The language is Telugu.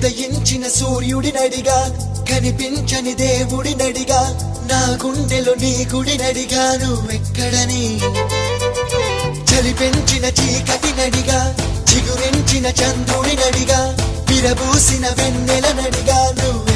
ఉదయించిన సూర్యుడినడిగా కనిపించని దేవుడినడిగా నా గుండెలో నీ గుడినడిగా నువ్వెక్కడని చలి పెంచిన చీకటినడిగా చిగురించిన చంద్రుడినడిగా విరబూసిన వెన్నెలనడిగా నువ్వు